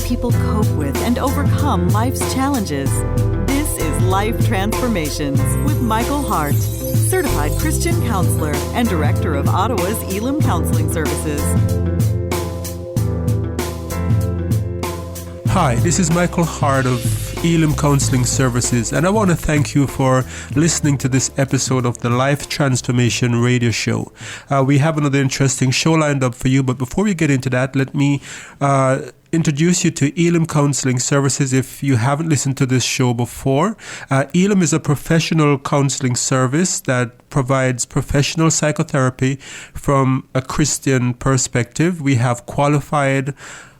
people cope with and overcome life's challenges. This is Life Transformations with Michael Hart, certified Christian counselor and director of Ottawa's Elam Counselling Services. Hi, this is Michael Hart of Elam Counselling Services, and I want to thank you for listening to this episode of the Life Transformation Radio Show. We have another interesting show lined up for you, but before we get into that, let me introduce you to Elam Counselling Services if you haven't listened to this show before. Elam is a professional counseling service that provides professional psychotherapy from a Christian perspective. We have qualified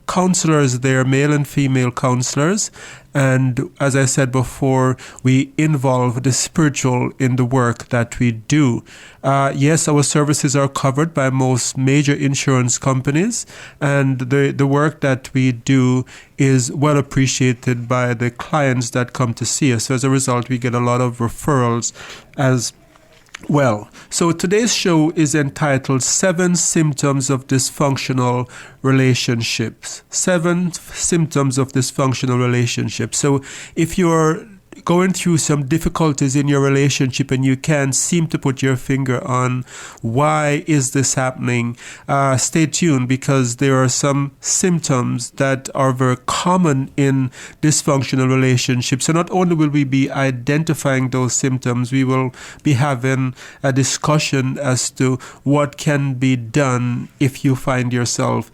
counselors there, male and female counselors, and as I said before, we involve the spiritual in the work that we do. Yes, our services are covered by most major insurance companies, and the work that we do is well appreciated by the clients that come to see us. So as a result, we get a lot of referrals as well. So today's show is entitled 7 Symptoms of Dysfunctional Relationships. 7 Symptoms of Dysfunctional Relationships. So if you're going through some difficulties in your relationship and you can't seem to put your finger on why is this happening, stay tuned, because there are some symptoms that are very common in dysfunctional relationships. So not only will we be identifying those symptoms, we will be having a discussion as to what can be done if you find yourself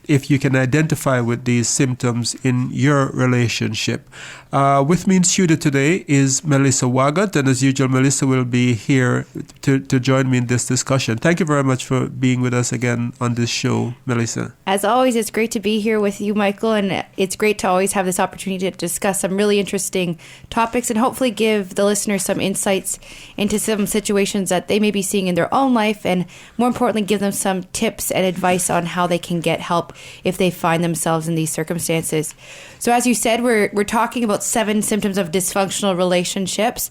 if you can identify with these symptoms in your relationship. With me in studio today is Melissa Waggott, and as usual, Melissa will be here to join me in this discussion. Thank you very much for being with us again on this show, Melissa. As always, it's great to be here with you, Michael, and it's great to always have this opportunity to discuss some really interesting topics and hopefully give the listeners some insights into some situations that they may be seeing in their own life, and more importantly, give them some tips and advice on how they can get help if they find themselves in these circumstances. So as you said, we're talking about 7 symptoms of dysfunctional relationships.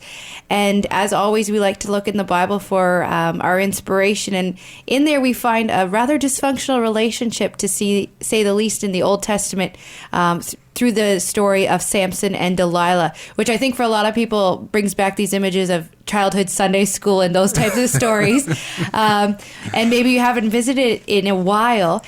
And as always, we like to look in the Bible for our inspiration. And in there, we find a rather dysfunctional relationship, to say the least, in the Old Testament, through the story of Samson and Delilah, which I think for a lot of people brings back these images of childhood Sunday school and those types of stories. And maybe you haven't visited in a while.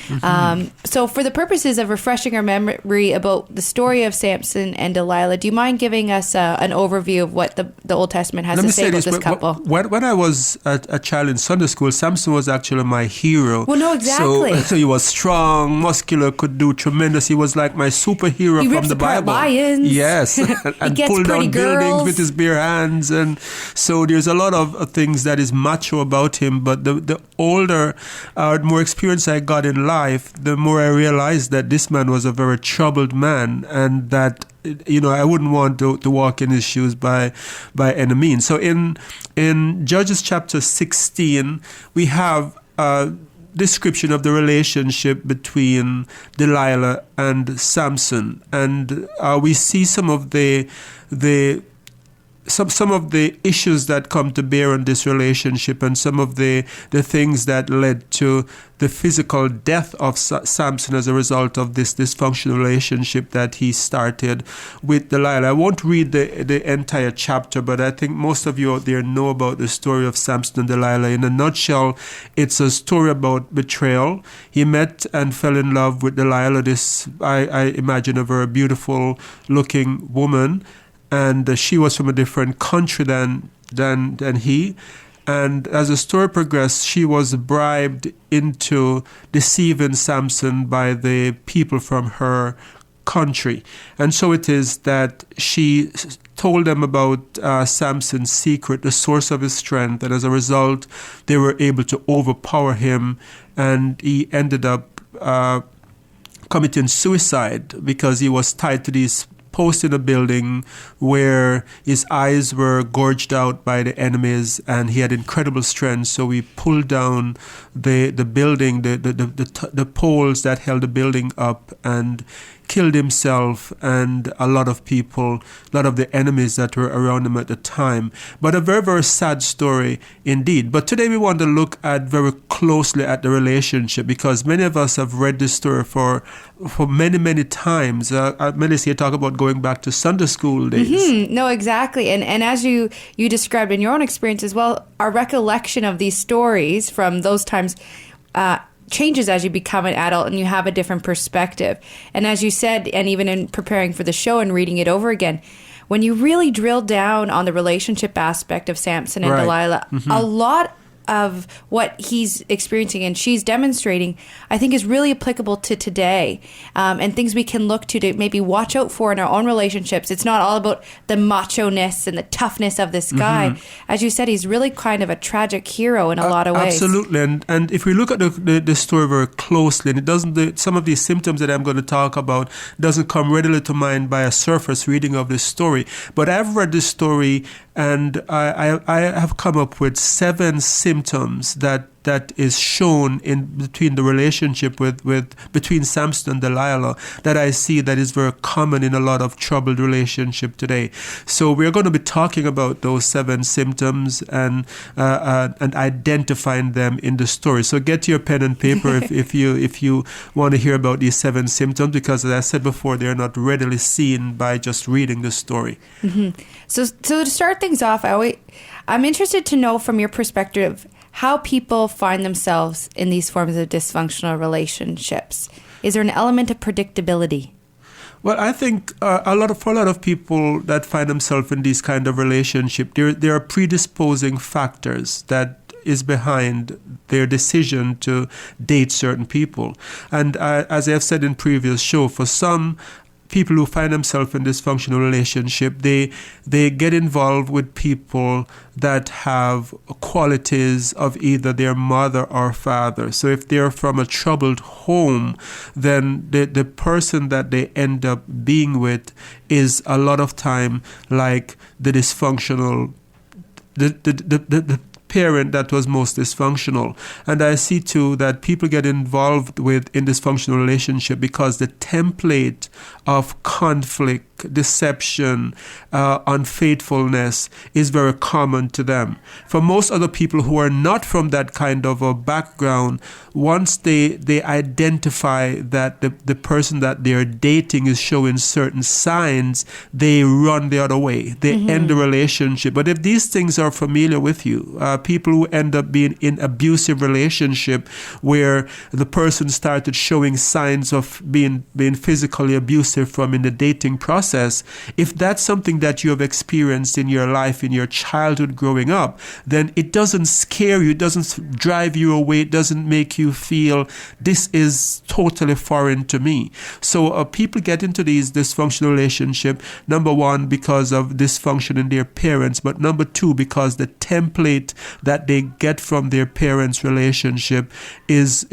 So for the purposes of refreshing our memory about the story of Samson and Delilah, do you mind giving us an overview of what the Old Testament has to say about this couple? When I was a child in Sunday school, Samson was actually my hero. Well, no, exactly. So he was strong, muscular, could do tremendous. He was like my superhero from the Bible. Lions. Yes, and pull down buildings with his bare hands, and so there's a lot of things that is macho about him. But the older, more experience I got in life, the more I realized that this man was a very troubled man, and that I wouldn't want to walk in his shoes by any means. So in Judges chapter 16, we have description of the relationship between Delilah and Samson, and we see some of the issues that come to bear on this relationship, and some of the things that led to the physical death of Samson as a result of this dysfunctional relationship that he started with Delilah. I won't read the entire chapter, but I think most of you out there know about the story of Samson and Delilah. In a nutshell, it's a story about betrayal. He met and fell in love with Delilah, this, I imagine, a very beautiful looking woman, and she was from a different country than he. And as the story progressed, she was bribed into deceiving Samson by the people from her country. And so it is that she told them about Samson's secret, the source of his strength, and as a result, they were able to overpower him, and he ended up committing suicide because he was tied to these post in a building where his eyes were gorged out by the enemies, and he had incredible strength. So we pulled down the building, the poles that held the building up, and killed himself and a lot of people, a lot of the enemies that were around him at the time. But a very, very sad story indeed. But today we want to look at very closely at the relationship, because many of us have read this story for many, many times. Melissa, you talk about going back to Sunday school days. Mm-hmm. No, exactly. And as you described in your own experience as well, our recollection of these stories from those times changes as you become an adult and you have a different perspective. And as you said, and even in preparing for the show and reading it over again, when you really drill down on the relationship aspect of Samson and Right. Delilah, a lot of what he's experiencing and she's demonstrating, I think, is really applicable to today, and things we can look to maybe watch out for in our own relationships. It's not all about the macho-ness and the toughness of this guy. As you said, he's really kind of a tragic hero in a lot of ways. Absolutely, and if we look at the story very closely, and it doesn't, some of these symptoms that I'm going to talk about doesn't come readily to mind by a surface reading of this story. But I've read this story, and I have come up with 7 symptoms that is shown in between the relationship between Samson and Delilah that I see that is very common in a lot of troubled relationship today. So we're going to be talking about those 7 symptoms and identifying them in the story. So get your pen and paper if you want to hear about these 7 symptoms, because as I said before, they're not readily seen by just reading the story. Mm-hmm. So to start things off, I'm interested to know from your perspective how people find themselves in these forms of dysfunctional relationships. Is there an element of predictability? Well, I think for a lot of people that find themselves in these kind of relationship, there are predisposing factors that is behind their decision to date certain people. And as I've said in previous show, for some people who find themselves in dysfunctional relationship, they get involved with people that have qualities of either their mother or father. So if they're from a troubled home, then the person that they end up being with is a lot of time like the dysfunctional, the parent that was most dysfunctional. And I see too that people get involved in dysfunctional relationship because the template of conflict, deception, unfaithfulness is very common to them. For most other people who are not from that kind of a background, once they identify that the person that they're dating is showing certain signs, they run the other way. They end the relationship. But if these things are familiar with you, people who end up being in abusive relationship where the person started showing signs of being physically abusive from in the dating process, if that's something that you have experienced in your life, in your childhood growing up, then it doesn't scare you, it doesn't drive you away, it doesn't make you feel this is totally foreign to me. So people get into these dysfunctional relationships, number one, because of dysfunction in their parents, but number two, because the template that they get from their parents' relationship is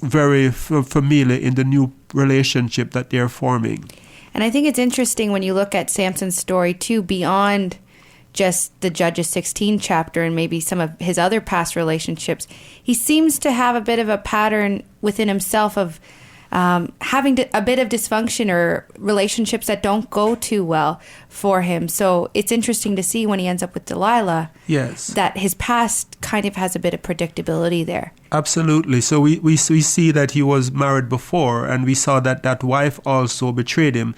very familiar in the new relationship that they're forming. And I think it's interesting when you look at Samson's story too, beyond just the Judges 16 chapter and maybe some of his other past relationships. He seems to have a bit of a pattern within himself of having a bit of dysfunction or relationships that don't go too well for him. So it's interesting to see when he ends up with Delilah, yes, that his past kind of has a bit of predictability there. Absolutely. So we see that he was married before, and we saw that wife also betrayed him.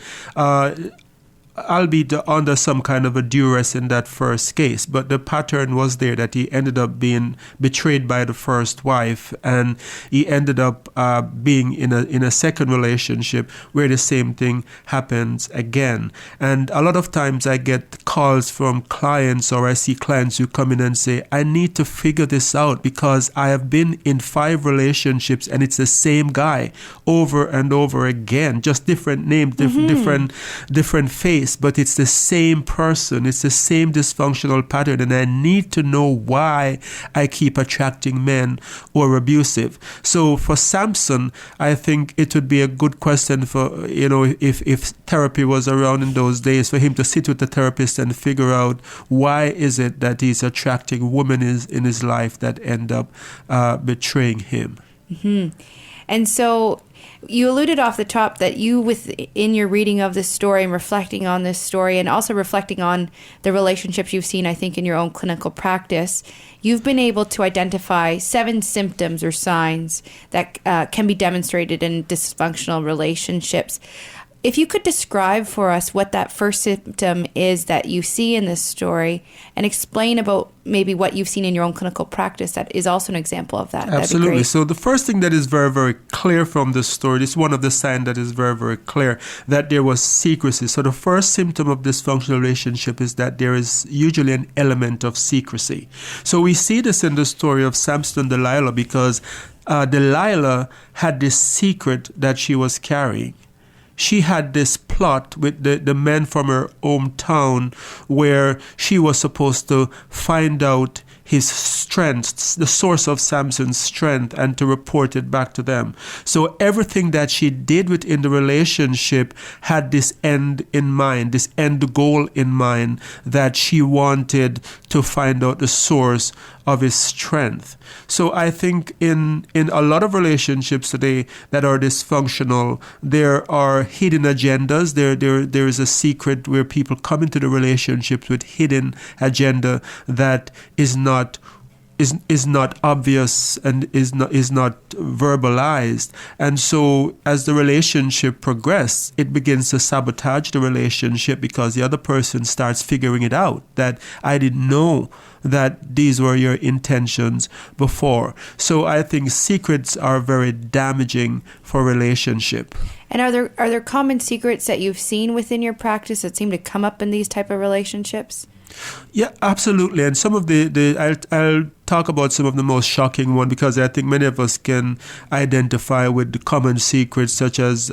Albeit under some kind of a duress in that first case, but the pattern was there that he ended up being betrayed by the first wife, and he ended up being in a second relationship where the same thing happens again. And a lot of times I get calls from clients, or I see clients who come in and say, I need to figure this out because I have been in 5 relationships and it's the same guy over and over again, just different name, different face, but it's the same person, it's the same dysfunctional pattern, and I need to know why I keep attracting men who are abusive. So for Samson, I think it would be a good question for, if therapy was around in those days, for him to sit with the therapist and figure out why is it that he's attracting women in his life that end up betraying him. Mm-hmm. And so you alluded off the top that you, within your reading of this story and reflecting on this story and also reflecting on the relationships you've seen, I think, in your own clinical practice, you've been able to identify 7 symptoms or signs that can be demonstrated in dysfunctional relationships. If you could describe for us what that first symptom is that you see in this story and explain about maybe what you've seen in your own clinical practice that is also an example of that. Absolutely. So the first thing that is very, very clear from this story, this is one of the signs that is very, very clear, that there was secrecy. So the first symptom of dysfunctional relationship is that there is usually an element of secrecy. So we see this in the story of Samson and Delilah because Delilah had this secret that she was carrying. She had this plot with the men from her hometown where she was supposed to find out his strengths, the source of Samson's strength, and to report it back to them. So everything that she did within the relationship had this end in mind, this end goal in mind, that she wanted to find out the source of his strength. So I think in a lot of relationships today that are dysfunctional, there are hidden agendas. There is a secret where people come into the relationship with hidden agenda that is not obvious and is not verbalized. And so as the relationship progresses, it begins to sabotage the relationship because the other person starts figuring it out, that I didn't know that these were your intentions before. So I think secrets are very damaging for relationship. And are there common secrets that you've seen within your practice that seem to come up in these type of relationships? Yeah, absolutely. And some of I'll talk about some of the most shocking one because I think many of us can identify with the common secrets, such as,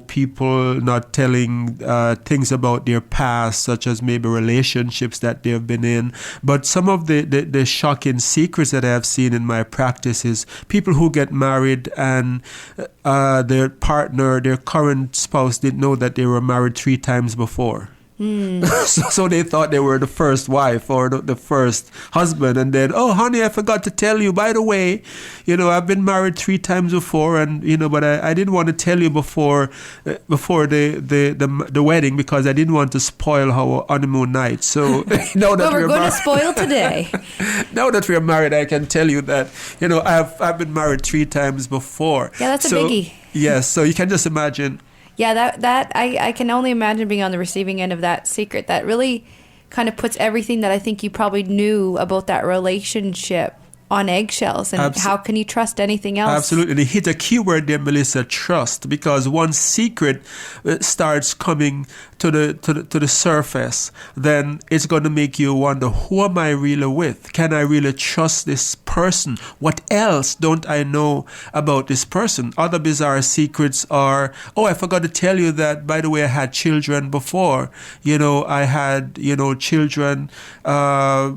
people not telling things about their past, such as maybe relationships that they've been in. But some of the shocking secrets that I have seen in my practice is people who get married and their partner, their current spouse, didn't know that they were married 3 times before. So they thought they were the first wife or the first husband, and then, oh honey, I forgot to tell you, by the way, I've been married 3 times before, and but I didn't want to tell you before the wedding because I didn't want to spoil our honeymoon night. So now that we're going to spoil today. Now that we're married, I can tell you that I've been married 3 times before. Yeah, that's a biggie. Yes, so you can just imagine. Yeah, that I can only imagine being on the receiving end of that secret. That really kind of puts everything that I think you probably knew about that relationship on eggshells. And how can you trust anything else? Absolutely. They hit a keyword there, Melissa, trust, because once secret starts coming to the surface, then it's going to make you wonder, who am I really with? Can I really trust this person? What else don't I know about this person? Other bizarre secrets are, oh, I forgot to tell you that, by the way, I had children before. I had, children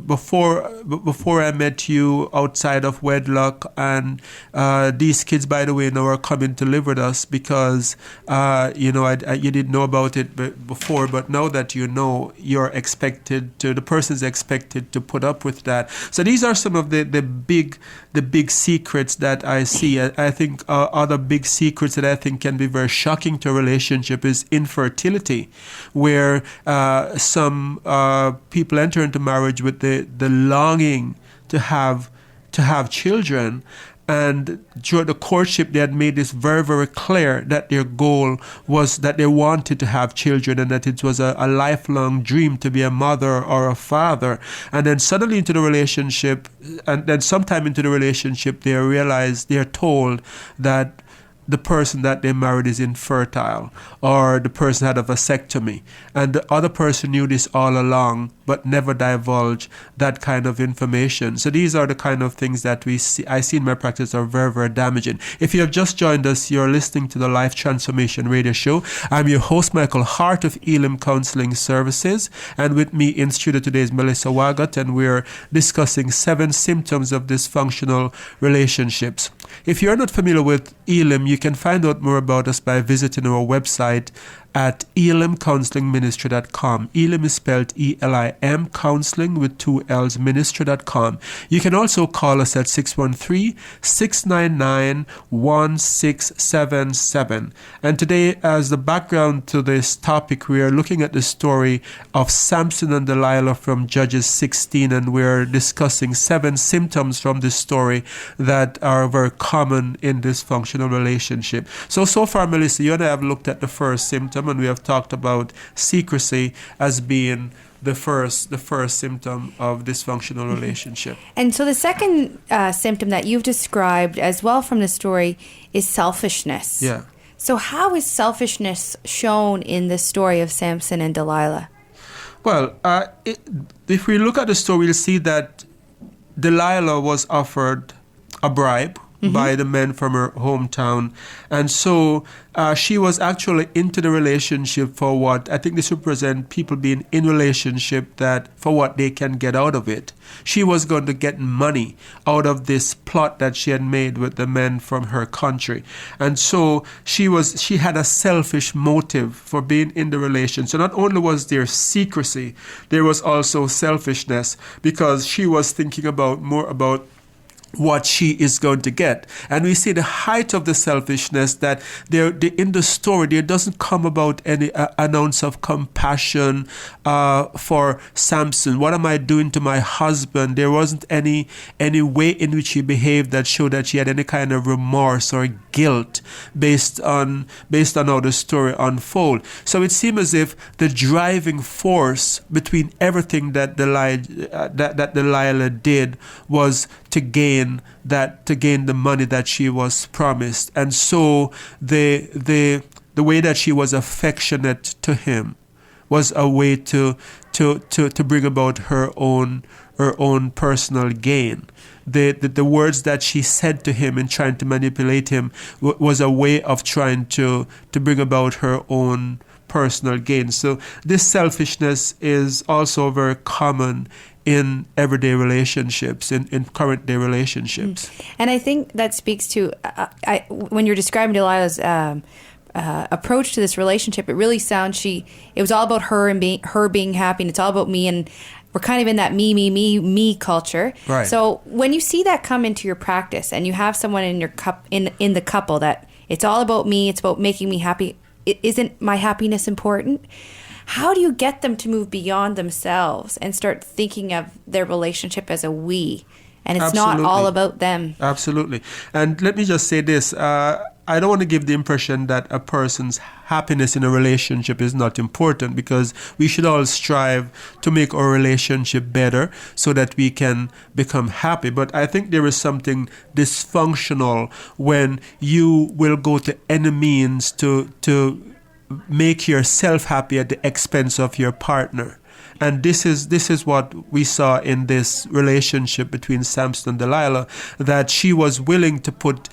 before I met you outside of wedlock, and these kids, by the way, now are coming to live with us because, you didn't know about it before, but now that you know, the person's expected to put up with that. So these are some of the big secrets that I see. I think other big secrets that I think can be very shocking to a relationship is infertility, where some people enter into marriage with the longing to have children, and during the courtship they had made this very, very clear that their goal was that they wanted to have children and that it was a lifelong dream to be a mother or a father. And then suddenly into the relationship, and then sometime into the relationship, they're told that the person that they married is infertile, or the person had a vasectomy, and the other person knew this all along but never divulged that kind of information. So these are the kind of things that I see in my practice are very, very damaging. If you have just joined us, you're listening to the Life Transformation Radio Show. I'm your host, Michael Hart of Elim Counselling Services, and with me in studio today is Melissa Wagat, and we're discussing 7 symptoms of dysfunctional relationships. If you're not familiar with Elim, you can find out more about us by visiting our website at elimcounselingministry.com. Elim is spelled E-L-I-M, counseling with 2 L's, ministry.com. You can also call us at 613-699-1677. And today, as the background to this topic, we are looking at the story of Samson and Delilah from Judges 16, and we're discussing 7 symptoms from this story that are very common in dysfunctional relationship. So far, Melissa, you and I have looked at the first symptom, and we have talked about secrecy as being the first symptom of dysfunctional relationship. And so the second symptom that you've described as well from the story is selfishness. Yeah. So how is selfishness shown in the story of Samson and Delilah? Well, if we look at the story, we'll see that Delilah was offered a bribe by the men from her hometown. And so she was actually into the relationship for what, I think this represents people being in relationship that for what they can get out of it. She was going to get money out of this plot that she had made with the men from her country. And so she had a selfish motive for being in the relation. So not only was there secrecy, there was also selfishness, because she was thinking more about what she is going to get. And we see the height of the selfishness that in the story, there doesn't come about any ounce of compassion for Samson. What am I doing to my husband? There wasn't any way in which he behaved that showed that she had any kind of remorse or guilt based on how the story unfolds. So it seemed as if the driving force between everything that Delilah did was to gain the money that she was promised. And so the way that she was affectionate to him was a way to bring about her own personal gain. The words that she said to him in trying to manipulate him was a way of trying to bring about her own personal gain. So this selfishness is also very common in everyday relationships, in current day relationships. And I think that speaks to, when you're describing Delilah's approach to this relationship, it really sounds it was all about her and her being happy, and it's all about me, and we're kind of in that me culture. Right. So when you see that come into your practice, and you have someone in your in the couple that it's all about me, it's about making me happy, isn't my happiness important? How do you get them to move beyond themselves and start thinking of their relationship as a we, and it's Absolutely. not all about them? Absolutely. And let me just say this. I don't want to give the impression that a person's happiness in a relationship is not important, because we should all strive to make our relationship better so that we can become happy. But I think there is something dysfunctional when you will go to any means to make yourself happy at the expense of your partner. And this is what we saw in this relationship between Samson and Delilah, that she was willing to put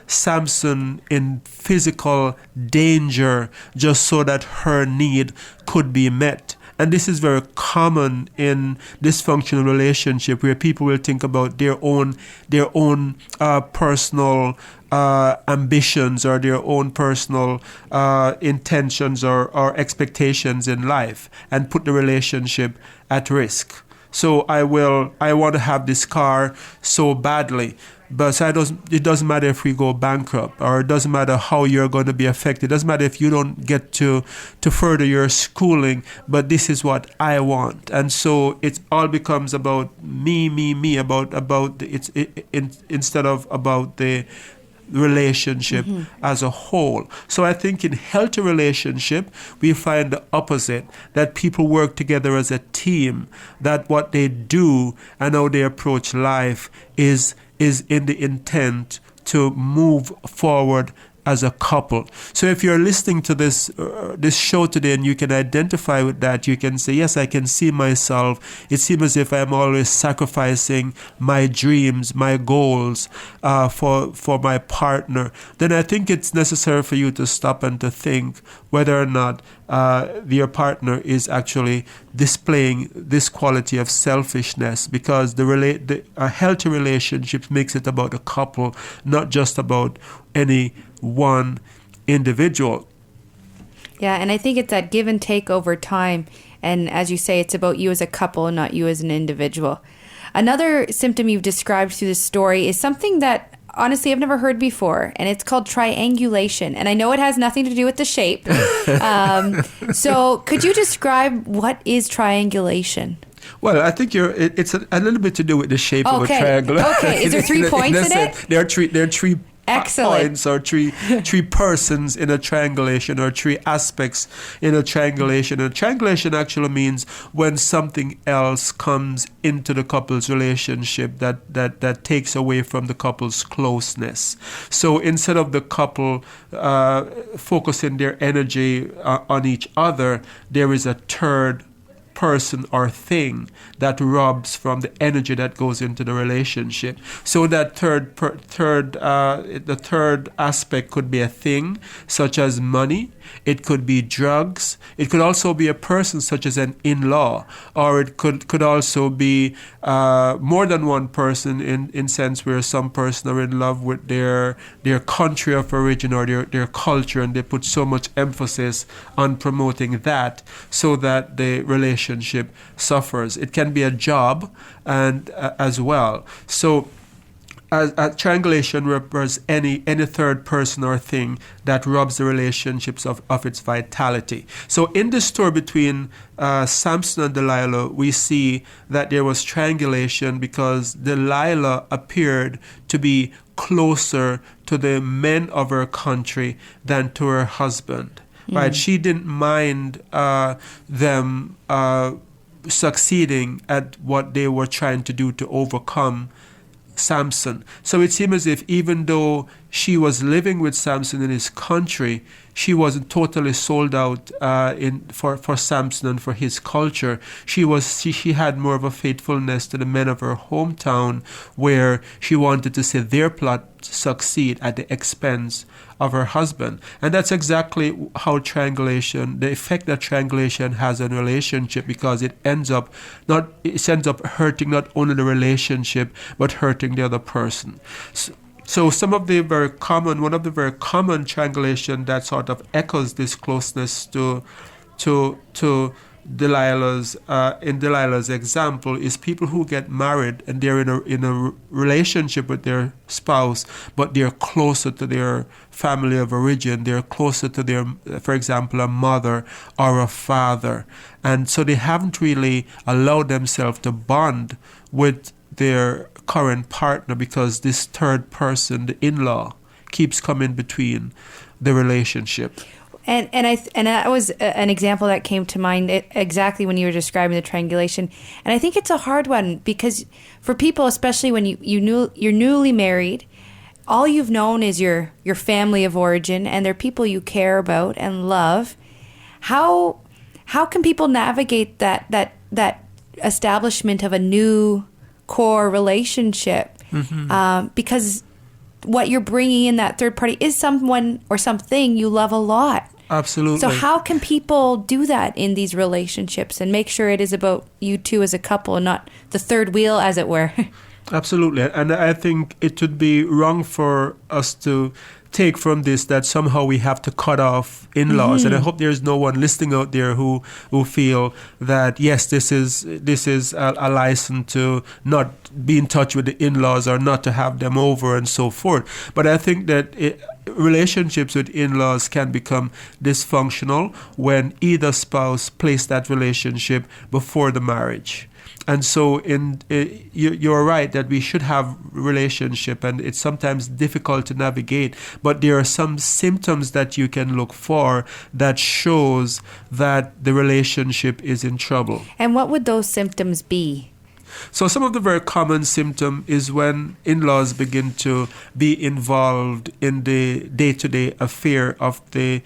Samson in physical danger just so that her need could be met. And this is very common in dysfunctional relationship, where people will think about their own personal ambitions or their own personal intentions or expectations in life, and put the relationship at risk. So I want to have this car so badly, but it doesn't matter if we go bankrupt, or it doesn't matter how you're going to be affected. It doesn't matter if you don't get to further your schooling, but this is what I want. And so it all becomes about me, instead of about the relationship as a whole. So I think in healthy relationship, we find the opposite, that people work together as a team, that what they do and how they approach life is in the intent to move forward as a couple. So if you're listening to this show today and you can identify with that, you can say, yes, I can see myself. It seems as if I'm always sacrificing my dreams, my goals for my partner. Then I think it's necessary for you to stop and to think whether or not your partner is actually displaying this quality of selfishness, because a healthy relationship makes it about a couple, not just about any one individual. Yeah, and I think it's that give and take over time. And as you say, it's about you as a couple and not you as an individual. Another symptom you've described through this story is something that, honestly, I've never heard before, and it's called triangulation. And I know it has nothing to do with the shape. So could you describe what is triangulation? Well, I think it's a little bit to do with the shape of a triangle. Okay, is there 3 points in it? There are three Excellent. points or three persons in a triangulation, or three aspects in a triangulation. And triangulation actually means when something else comes into the couple's relationship that takes away from the couple's closeness. So instead of the couple focusing their energy on each other, there is a third person or thing that robs from the energy that goes into the relationship. So that the third aspect could be a thing, such as money. It could be drugs. It could also be a person, such as an in-law, or it could also be more than one person in sense where some person are in love with their country of origin or their culture, and they put so much emphasis on promoting that so that the relationship suffers. It can be a job and as well. So triangulation refers any third person or thing that robs the relationships of its vitality. So in the story between Samson and Delilah, we see that there was triangulation because Delilah appeared to be closer to the men of her country than to her husband. Right? She didn't mind them succeeding at what they were trying to do to overcome Samson. So it seemed as if even though she was living with Samson in his country, she wasn't totally sold out for Samson and for his culture. She had more of a faithfulness to the men of her hometown, where she wanted to see their plot succeed at the expense of her husband. And that's exactly how the effect that triangulation has on relationship, because it ends up hurting not only the relationship but hurting the other person. So one of the very common triangulation that sort of echoes this closeness to Delilah's in Delilah's example is people who get married and they're in a relationship with their spouse, but they're closer to their family of origin. They're closer to their, for example, a mother or a father, and so they haven't really allowed themselves to bond with their current partner because this third person, the in-law, keeps coming between the relationship. And that was an example that came to mind exactly when you were describing the triangulation. And I think it's a hard one because for people, especially when you're newly married, all you've known is your family of origin and they're people you care about and love. How can people navigate that establishment of a new core relationship? Because what you're bringing in that third party is someone or something you love a lot. Absolutely. So how can people do that in these relationships and make sure it is about you two as a couple and not the third wheel, as it were? Absolutely. And I think it would be wrong for us to take from this that somehow we have to cut off in-laws. And I hope there's no one listening out there who feel that, yes, this is a license to not be in touch with the in-laws or not to have them over and so forth. But I think that relationships with in-laws can become dysfunctional when either spouse places that relationship before the marriage. And so you're right that we should have relationship, and it's sometimes difficult to navigate, but there are some symptoms that you can look for that shows that the relationship is in trouble. And what would those symptoms be? So some of the very common symptom is when in-laws begin to be involved in the day-to-day affair of the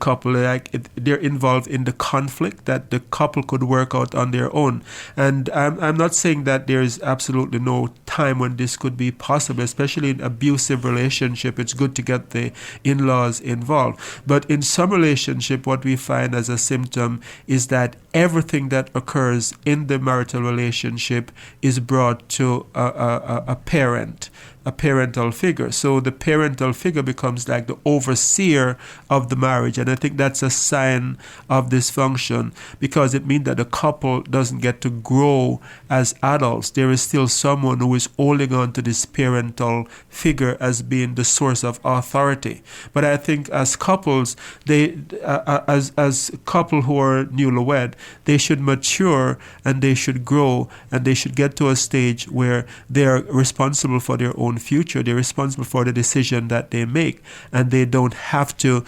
couple. They're involved in the conflict that the couple could work out on their own. And I'm not saying that there is absolutely no time when this could be possible, especially in abusive relationship. It's good to get the in-laws involved. But in some relationship, what we find as a symptom is that everything that occurs in the marital relationship is brought to a parent. a parental figure. So the parental figure becomes like the overseer of the marriage. And I think that's a sign of dysfunction, because it means that the couple doesn't get to grow as adults. There is still someone who is holding on to this parental figure as being the source of authority. But I think as couples, as couple who are newlywed, they should mature and they should grow and they should get to a stage where they are responsible for their own future. They're responsible for the decision that they make, and they don't have to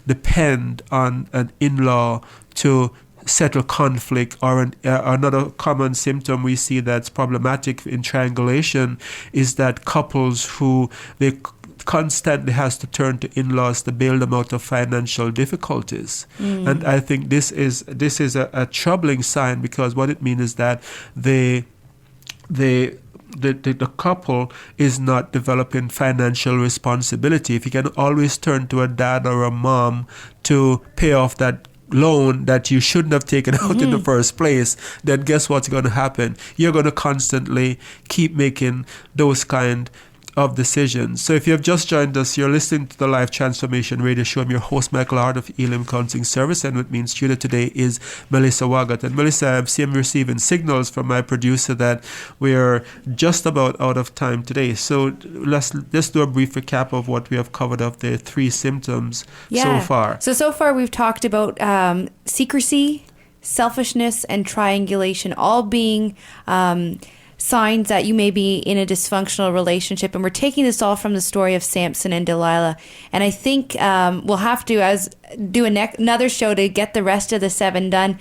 depend on an in-law to settle conflict. Or another common symptom we see that's problematic in triangulation is that couples who they constantly has to turn to in-laws to bail them out of financial difficulties. And I think this is a troubling sign, because what it means is that the couple is not developing financial responsibility. If you can always turn to a dad or a mom to pay off that loan that you shouldn't have taken out in the first place, then guess what's going to happen? You're going to constantly keep making those kind of decisions. So if you have just joined us, you're listening to the Life Transformation Radio Show. I'm your host, Michael Hart of Elim Counselling Service, and with me in studio today is Melissa Wagat. And Melissa, I'm receiving signals from my producer that we're just about out of time today. So let's do a brief recap of what we have covered of the 3 symptoms so far. So far we've talked about secrecy, selfishness, and triangulation, all being signs that you may be in a dysfunctional relationship. And we're taking this all from the story of Samson and Delilah. And I think we'll have to do another show to get the rest of the 7 done.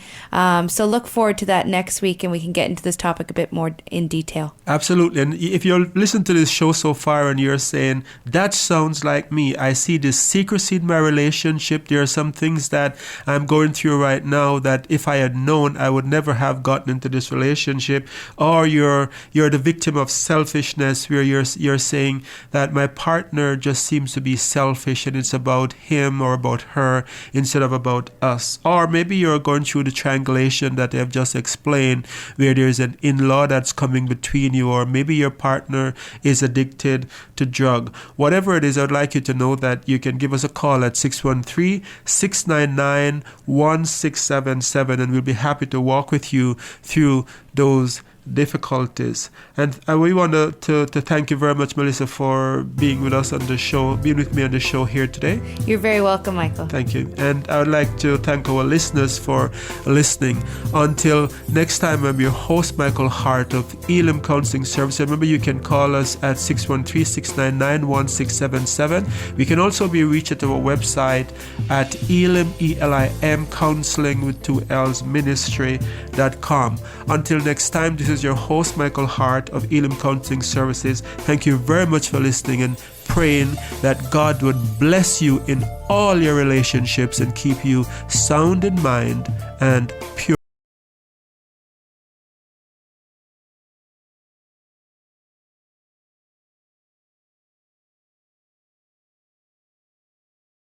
So look forward to that next week, and we can get into this topic a bit more in detail. Absolutely. And if you're listening to this show so far and you're saying, that sounds like me, I see this secrecy in my relationship, there are some things that I'm going through right now that if I had known, I would never have gotten into this relationship. Or you're the victim of selfishness, where you're saying that my partner just seems to be selfish and it's about him or about her instead of about us. Or maybe you're going through the triangulation that I've just explained, where there's an in-law that's coming between you, or maybe your partner is addicted to drug. Whatever it is, I'd like you to know that you can give us a call at 613-699-1677, and we'll be happy to walk with you through those difficulties. And we want to thank you very much, Melissa, for being with us on the show, being with me on the show here today. You're very welcome, Michael. Thank you. And I would like to thank our listeners for listening. Until next time, I'm your host, Michael Hart of Elim Counselling Service. Remember, you can call us at 613-699-1677. We can also be reached at our website at Elim, ELIM, counseling with 2 L's, ministry.com. Until next time, this is your host, Michael Hart of Elim Counselling Services. Thank you very much for listening, and praying that God would bless you in all your relationships and keep you sound in mind and pure